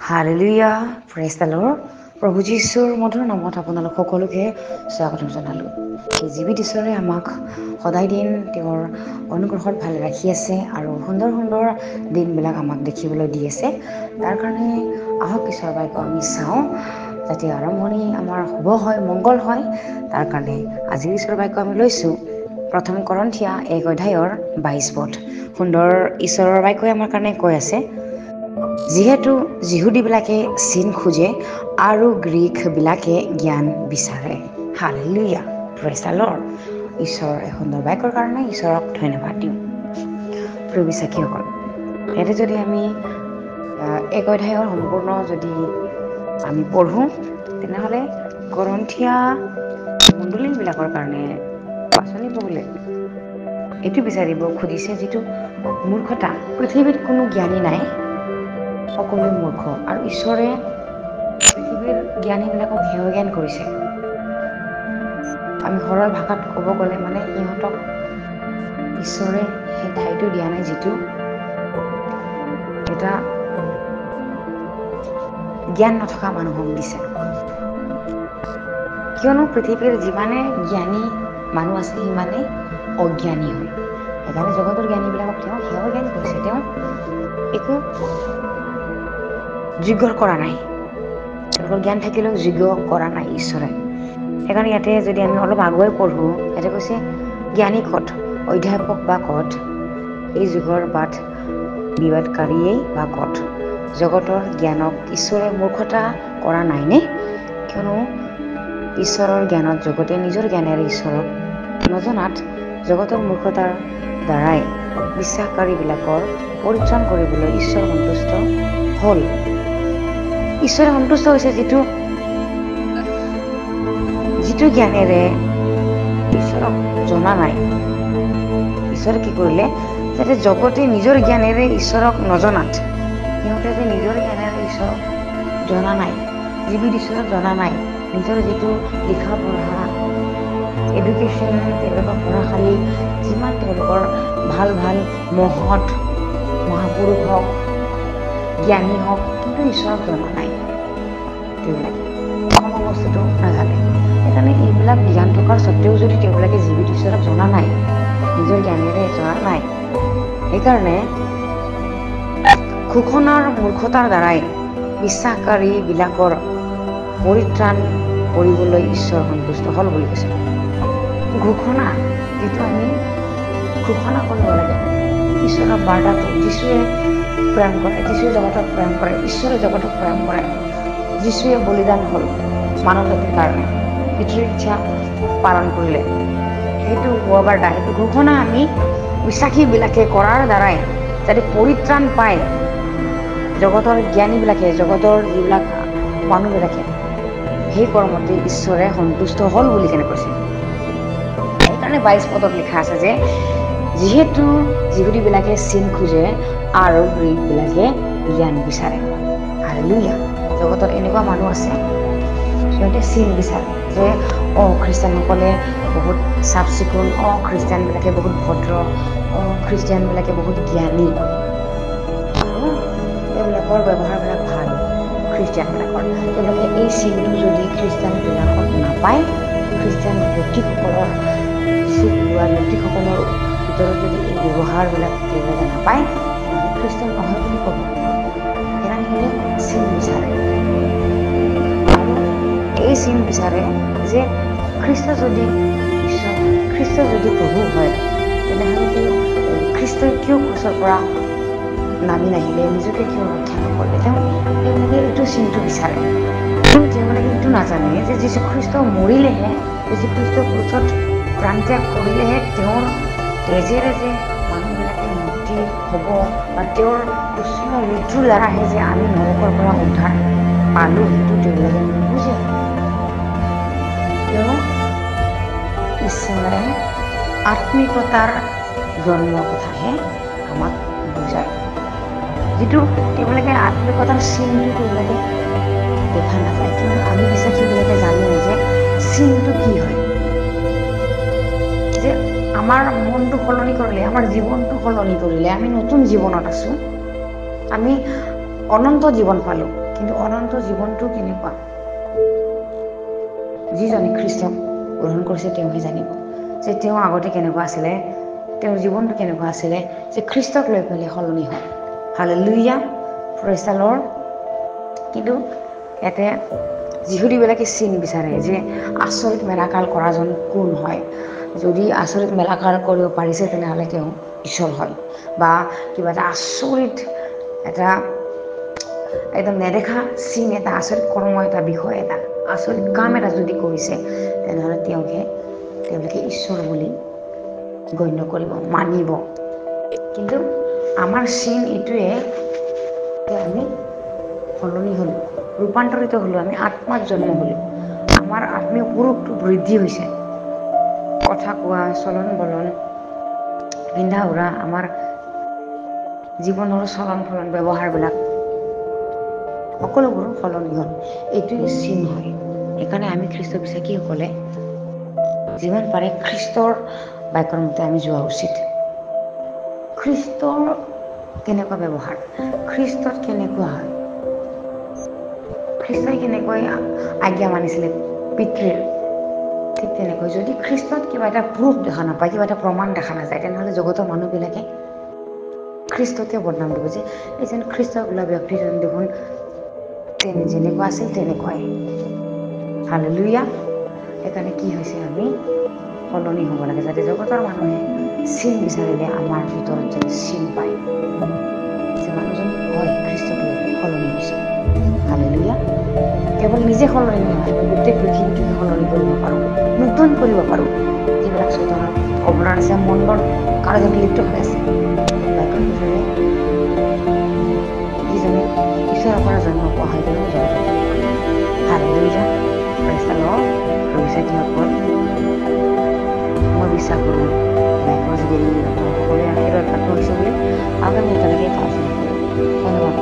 Hallelujah, praise the lord. প্ৰভু যীশুৰ মধুৰ নামত আপোনালোক সকলোকে স্বাগতম জনালোঁ। জীৱিত ঈশ্বৰে আমাক সদায় দিন তেওঁৰ অনুগ্ৰহত ভালে ৰাখি আছে আৰু সুন্দৰ সুন্দৰ দিনবিলাক আমাক দেখিবলৈ দি আছে। তাৰ কাৰণে আহক ঈশ্বৰৰ বাক্য আমি চাওঁ, যাতে আৰম্ভণি আমাৰ শুভ হয়, মংগল হয়। তাৰ কাৰণে আজিৰ ঈশ্বৰৰ বাক্য আমি লৈছোঁ প্ৰথম কৰন্থিয়া 1 অধ্যায়ৰ 22 পদ। সুন্দৰ ঈশ্বৰৰ বাক্যই আমাৰ কাৰণে কৈ আছে, যিহেতু যিহুদীবিলাকে চিন খোজে আৰু গ্ৰীকবিলাকে জ্ঞান বিচাৰে। Hallelujah, praise the lord. ঈশ্বৰৰ এই সুন্দৰ বাক্যৰ কাৰণে ঈশ্বৰক ধন্যবাদ দিওঁ। প্ৰিয় বিশ্বাসীসকল, ইয়াতে যদি আমি 1 অধ্যায়ৰ সম্পূৰ্ণ যদি আমি পঢ়োঁ, তেনেহ'লে কৰন্থিয়া মণ্ডলীবিলাকৰ কাৰণে বাছনি পঢ়িলে এইটো বিচাৰিব খুজিছে, যিটো মূৰ্খতা। পৃথিৱীত কোনো জ্ঞানী নাই, সকলোৱে মূৰ্খ। আৰু ঈশ্বৰে পৃথিৱীৰ জ্ঞানীবিলাকক হেয় জ্ঞান কৰিছে। আমি সৰল ভাষাত ক'ব গ'লে মানে সিহঁতক ঈশ্বৰে সেই ঠাইটো দিয়া নাই, যিটো এটা জ্ঞান নথকা মানুহক দিছে। কিয়নো পৃথিৱীৰ যিমানে জ্ঞানী মানুহ আছে, সিমানে অজ্ঞানী হয়। সেইকাৰণে জগতৰ জ্ঞানীবিলাকক তেওঁ হেয় জ্ঞান কৰিছে। তেওঁ একো যোগ্য কৰা নাই, তেওঁলোকৰ জ্ঞান থাকিলেও যোগ্য কৰা নাই ঈশ্বৰে। সেইকাৰণে ইয়াতে যদি আমি অলপ আগুৱাই পঢ়োঁ, ইয়াতে কৈছে জ্ঞানী ক'ত, অধ্যাপক বা ক'ত, এই যুগৰ বাট বিবাদকাৰীয়েই বা ক'ত। জগতৰ জ্ঞানক ঈশ্বৰে মূৰ্খতা কৰা নাইনে? কিয়নো ঈশ্বৰৰ জ্ঞানত জগতে নিজৰ জ্ঞানেৰে ঈশ্বৰক নজনাত জগতৰ মূৰ্খতাৰ দ্বাৰাই বিশ্বাসকাৰীবিলাকৰ পৰিত্ৰাণ কৰিবলৈ ঈশ্বৰ সন্তুষ্ট হ'ল। ঈশ্বৰে সন্তুষ্ট হৈছে যিটো জ্ঞানেৰে ঈশ্বৰক জনা নাই। ঈশ্বৰে কি কৰিলে, যাতে জগতে নিজৰ জ্ঞানেৰে ঈশ্বৰক নজনাত, সিহঁতে যে নিজৰ জ্ঞানেৰে ঈশ্বৰক জনা নাই, জীৱিত ঈশ্বৰক জনা নাই, নিজৰ যিটো লিখা পঢ়া এডুকেশ্যন, তেওঁলোকৰ পঢ়াশালী, যিমান তেওঁলোকৰ ভাল ভাল মহৎ মহাপুৰুষ হওক, জ্ঞানী হওক, কিন্তু ঈশ্বৰক জনা নাই। তেওঁবিলাকে অসম বস্তুটো নাজানে। সেইকাৰণে এইবিলাক জ্ঞান থকাৰ স্বত্বেও যদি তেওঁবিলাকে জীৱিত ঈশ্বৰক জনা নাই, নিজৰ জ্ঞানেৰে জনা নাই, সেইকাৰণে ঘোষণাৰ মূৰ্খতাৰ দ্বাৰাই বিশ্বাসকাৰীবিলাকৰ পৰিত্ৰাণ কৰিবলৈ ঈশ্বৰ সন্তুষ্ট হ'ল বুলি কৈছে। ঘোষণা, যিটো আমি ঘোষণা কৰিব লাগে ঈশ্বৰৰ বাৰ্তাটো, যীশুৱে প্ৰেম কৰে, যীশুৱে জগতক প্ৰেম কৰে, ঈশ্বৰে জগতক প্ৰেম কৰে। যীশুৱে বলিদান হ'ল মানৱ জাতিৰ কাৰণে, পিতৃৰ ইচ্ছা পালন কৰিলে। সেইটো হোৱা বাৰ্তা, সেইটো ঘোষণা আমি বিশ্বাসীবিলাকে কৰাৰ দ্বাৰাই যাতে পৰিত্ৰাণ পায় জগতৰ জ্ঞানীবিলাকে, জগতৰ যিবিলাক মানুহবিলাকে, সেই কৰ্মতে ঈশ্বৰে সন্তুষ্ট হ'ল বুলি কেনে কৈছে। সেইকাৰণে 22 পদত লিখা আছে যে, যিহেতু যিহুদীবিলাকে চিন খোজে আৰু গ্ৰীকবিলাকে জ্ঞান বিচাৰে। হালেলুয়া। জগতত এনেকুৱা মানুহ আছে, সিহঁতে চিন বিচাৰে যে খ্ৰীষ্টানসকলে বহুত চাফ চিকুণ, খ্ৰীষ্টানবিলাকে বহুত ভদ্ৰ, খ্ৰীষ্টানবিলাকে বহুত জ্ঞানী, আৰু তেওঁলোকৰ ব্যৱহাৰবিলাক ভাল। খ্ৰীষ্টানবিলাকৰ তেওঁলোকে এই চিনটো যদি খ্ৰীষ্টানবিলাকত নাপায়, খ্ৰীষ্টান ব্যক্তিসকলৰ লোৱা ব্যক্তিসকলৰ ভিতৰত যদি এই ব্যৱহাৰবিলাক তেওঁলোকে নাপায়, খ্ৰীষ্টান নহয় বুলি ক'ব। সেইকাৰণে সিহঁতে চিন বিচাৰে। আৰু এই চিন বিচাৰে যে খ্ৰীষ্ট যদি ঈশ্বৰ, খ্ৰীষ্ট যদি প্ৰভু হয়, তেনেহ'লে খ্ৰীষ্টই কিয় ক্ৰুচৰ পৰা নামি নাহিলে, নিজকে কিয় ৰক্ষা নকৰিলে? তেওঁলোকে এইটো চিনটো বিচাৰে। কিন্তু তেওঁলোকে এইটো নাজানে যে যীশুখ্ৰীষ্ট মৰিলেহে, যীশুখ্ৰীষ্ট ক্ৰুচত প্ৰাণ ত্যাগ কৰিলেহে তেওঁৰ তেজেৰে যে মানুহবিলাকে মুক্তি হ'ব, বা তেওঁৰ উচ্চ মৃত্যুৰ দ্বাৰাহে যে আমি নৰকৰ পৰা উদ্ধাৰ পালোঁ, সেইটো তেওঁলোকে নুবুজে। কিয়নো ঈশ্বৰে আত্মিকতাৰ জন্মৰ কথাহে আমাক বুজায়, যিটো তেওঁলোকে আত্মিকতাৰ চিনটো তেওঁলোকে দেখা নাপায়। কিন্তু আমি বিশ্বাসীবিলাকে জানো যে চিনটো কি হয়, যে আমাৰ মনটো সলনি কৰিলে, আমাৰ জীৱনটো সলনি কৰিলে আমি নতুন জীৱনত আছোঁ, আমি অনন্ত জীৱন পালোঁ। কিন্তু অনন্ত জীৱনটো কেনেকুৱা যিজনে খ্ৰীষ্টক গ্ৰহণ কৰিছে তেওঁহে জানিব যে তেওঁ আগতে কেনেকুৱা আছিলে, তেওঁৰ জীৱনটো কেনেকুৱা আছিলে, যে খ্ৰীষ্টক লৈ পেলাই সলনি হয়। Hallelujah, praise the lord. কিন্তু ইয়াতে যিহুদীবিলাকে চিন বিচাৰে যে আচৰিত মেৰাকাল কৰাজন কোন হয়। যদি আচৰিত মেৰাকাল কৰিব পাৰিছে তেনেহ'লে তেওঁ ঈশ্বৰ হয়, বা কিবা এটা আচৰিত এটা একদম নেদেখা চিন এটা, আচৰিত কৰ্ম এটা, বিষয় এটা, আচৰিত কাম এটা যদি কৰিছে তেনেহ'লে তেওঁলোকে ঈশ্বৰ বুলি গণ্য কৰিব, মানিব। কিন্তু আমাৰ চিন এইটোৱে যে আমি সলনি হ'লোঁ, ৰূপান্তৰিত হ'লোঁ, আমি আত্মাত জন্ম হ'লোঁ, আমাৰ আত্মীয় পুৰুষটো বৃদ্ধি হৈছে। কথা কোৱা, চলন বলন, পিন্ধা উৰা, আমাৰ জীৱনৰ চলন ফলন, ব্যৱহাৰবিলাক সকলোবোৰ সলনি হ'ল। এইটোৱে চিন হয়। সেইকাৰণে আমি খ্ৰীষ্ট বিশ্বাসীসকলে যিমান পাৰে খ্ৰীষ্টৰ বাক্যৰ মতে আমি যোৱা উচিত। খ্ৰীষ্টৰ কেনেকুৱা ব্যৱহাৰ, খ্ৰীষ্টত কেনেকুৱা হয়, খ্ৰীষ্টই কেনেকৈ আজ্ঞা মানিছিলে পিতৃৰ, ঠিক তেনেকৈ যদি খ্ৰীষ্টত কিবা এটা প্ৰুফ দেখা নাপায়, কিবা এটা প্ৰমাণ দেখা নাযায়, তেনেহ'লে জগতৰ মানুহবিলাকে খ্ৰীষ্টকে বদনাম দিব যে এই যেন খ্ৰীষ্ট বোলা ব্যক্তিজন দেখোন যেনেকুৱা আছিল তেনেকুৱাই। হালেলুয়া। সেইকাৰণে কি হৈছে, আমি সলনি হ'ব লাগে যাতে জগতৰ মানুহে চিন বিচাৰিলে আমাৰ ভিতৰত যেন চিন পায় যে মানুহজন হয় খ্ৰীষ্টক লৈ সলনি হৈছে। হালেলুয়া। কেৱল নিজে সলনি নহয়, আমি গোটেই পৃথিৱীটোকে সলনি কৰিব পাৰোঁ, নতুন কৰিব পাৰোঁ। যিবিলাক চৈতানৰ অৱদান আছে, মন্দৰ কাৰ্যত লিপ্ত হৈ আছে, বাক্যৰ ভিতৰে যিজনে ঈশ্বৰৰ পৰা জন্ম পোৱা হয় তেওঁ জগতত। Hallelujah, praise the Lord. বিশ্বাসীসকল, মই বিশ্বাস কৰোঁ বাক্যৰ যোগেদি সকলোৱে আশীৰ্বাদ প্ৰাপ্ত হৈছে বুলি। আগামী একেলগে আলোচনা কৰোঁ। ধন্যবাদ।